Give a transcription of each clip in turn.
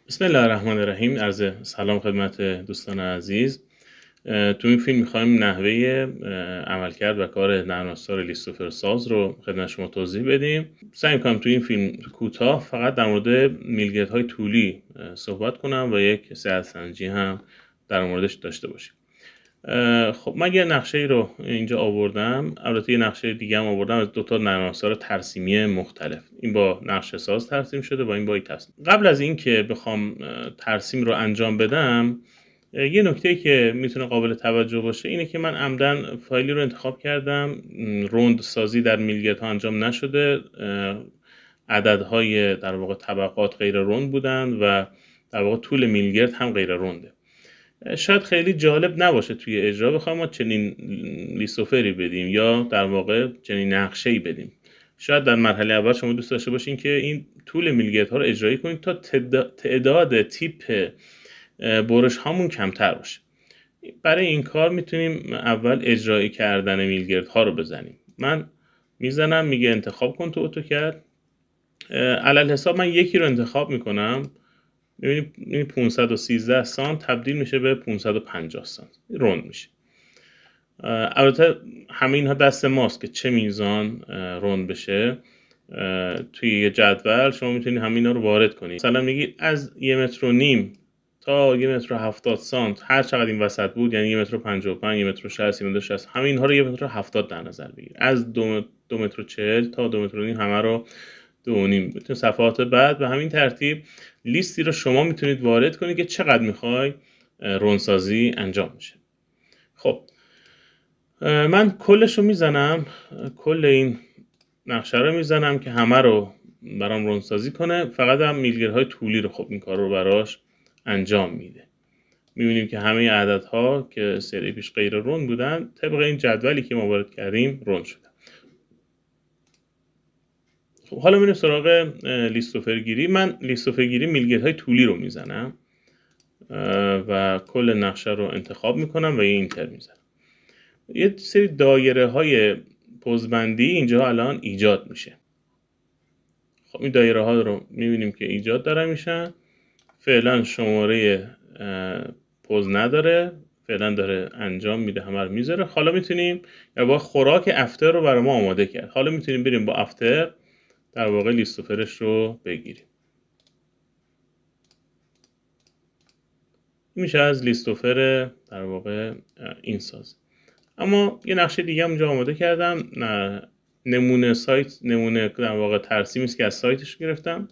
بسم الله الرحمن الرحیم. عرض سلام خدمت دوستان عزیز. تو این فیلم می‌خوایم نحوه عملکرد و کار نرم افزار لیستوفر ساز رو خدمت شما توضیح بدیم. سعی می‌کنم تو این فیلم کوتاه فقط در مورد میلگردهای طولی صحبت کنم و یک صحت‌سنجی هم در موردش داشته باشیم. خب من یه نقشه رو اینجا آوردم، البته یه نقشه دیگه هم آوردم از دو تا نرم افزار ترسیمی مختلف. این با نقشه ساز ترسیم شده، با این با ترسیم. قبل از اینکه بخوام ترسیم رو انجام بدم، یه نکته که میتونه قابل توجه باشه اینه که من عمدن فایلی رو انتخاب کردم روند سازی در میلگردها انجام نشده، عددهای در واقع طبقات غیر روند بودن و در واقع طول میلگرد هم غیر رونده. شاید خیلی جالب نباشه توی اجرا بخوایم ما چنین لیستوفری بدیم یا در واقع چنین نقشه‌ای بدیم. شاید در مرحله اول شما دوست داشته باشین که این طول میلگردها رو اجرایی کنید تا تعداد تیپ برش هامون کمتر باشه. برای این کار میتونیم اول اجرایی کردن میلگردها رو بزنیم. من میزنم میگه انتخاب کن تو اتوکد. علل حساب من یکی رو انتخاب میکنم. میبینید 513 سانت تبدیل میشه به 550 سانت، روند میشه. البته همه اینها دست ماست که چه میزان روند بشه. توی یه جدول شما میتونید همه اینا رو وارد کنید. مثلا میگید از 1.5 متر تا 1.70 متر سانت هر چقدر این وسط بود، یعنی 1.55 متر، 1.60 متر، 1.60 همه اینها رو 1.70 متر در نظر بگیرید. از 2.40 متر تا 2.5 متر همه رو 2.5 متر. صفحات بعد به همین ترتیب لیستی رو شما میتونید وارد کنید که چقدر میخوای روندسازی انجام بشه. خب من کلش رو میزنم، کل این نقشه رو میزنم که همه رو برام روندسازی کنه. فقط هم میلگردهای طولی رو خب این کار رو براش انجام میده. میبینیم که همه عددها که سری پیش غیر روند بودن طبق این جدولی که ما وارد کردیم روند شدن. خب حالا میریم سراغ لیستوفر گیری. من لیستوفر گیری میلگردهای طولی رو میزنم و کل نقشه رو انتخاب میکنم و یه اینتر میزنم. یه سری دایره های پوزبندی اینجا الان ایجاد میشه. خب این دایره ها رو میبینیم که ایجاد داره میشن. فعلا شماره پوز نداره، فعلا داره انجام میده، همه رو میذاره. حالا میتونیم یا با خوراک افتر رو برای ما آماده کرد. حالا میتونیم بریم با افتر در واقع لیستوفرش رو بگیریم. میشه از لیستوفر در واقع این ساز. اما یه نقشه دیگه هم اونجا آماده کردم، نمونه سایت، نمونه در واقع ترسیمی است که از سایتش گرفتم.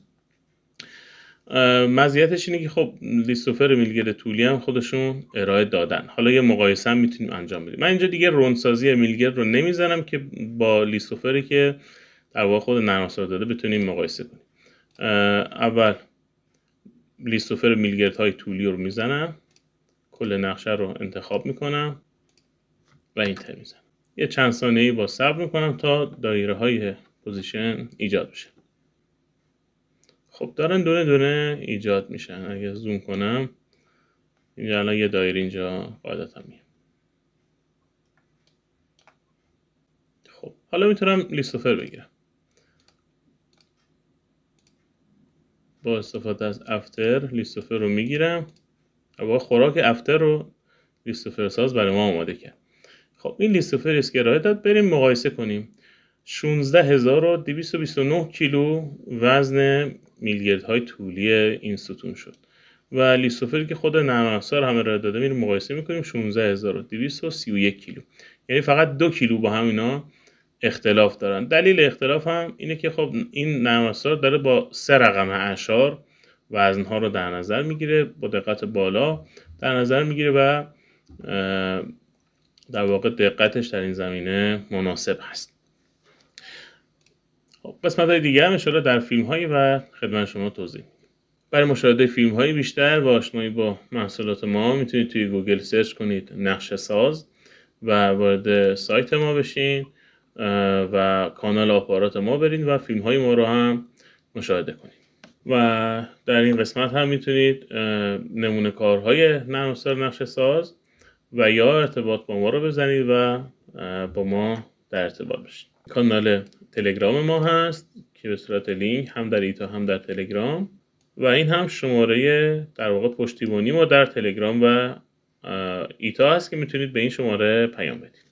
مزیتش اینه که خب لیستوفر میلگرد طولی هم خودشون ارائه دادن. حالا یه مقایسه هم میتونیم انجام بدیم. من اینجا دیگه روندسازی میلگرد رو نمیزنم که با لیستوفری که در واقع خود نرم افزار داده بتونیم مقایسه کنیم. اول لیستوفر میلگردهای طولی رو میزنم، کل نقشه رو انتخاب میکنم و اینتر میزنم. یه چند ثانیه‌ای با صبر میکنم تا دایره های پوزیشن ایجاد بشه. خب دارن دونه دونه ایجاد میشن. اگه زوم کنم اینجا الان یه دایره اینجا قاعدتا میاد. خب حالا میتونم لیستوفر بگیرم. با استفاده از افتر لیستوفر رو میگیرم و با خوراک افتر رو لیستوفر ساز برای ما آماده کرد. خب این لیستوفر است که ارائه داد. بریم مقایسه کنیم. 16229 کیلو وزن میلگردهای طولی این ستون شد و لیستوفری که خود نرم افزار هم ارائه داده میریم مقایسه میکنیم 16231 کیلو، یعنی فقط 2 کیلو با هم اینا اختلاف دارن. دلیل اختلاف هم اینه که خب این نرم افزار داره با 3 رقم اعشار وزنها رو در نظر میگیره، با دقت بالا در نظر میگیره و در واقع دقتش در این زمینه مناسب هست. خب قسمت های دیگه هم انشاءالله در فیلم هایی و خدمت شما توضیح میدیم. برای مشاهده فیلم های بیشتر و آشنایی با محصولات ما میتونید توی گوگل سرچ کنید نقشه ساز و وارد سایت ما بشین و کانال آپارات ما برید و فیلم های ما رو هم مشاهده کنید. و در این قسمت هم میتونید نمونه کارهای نرم افزار نقشه ساز و یا ارتباط با ما رو بزنید و با ما در ارتباط باشید. کانال تلگرام ما هست که به صورت لینک هم در ایتا هم در تلگرام و این هم شماره در واقع پشتیبانی ما در تلگرام و ایتا هست که میتونید به این شماره پیام بدید.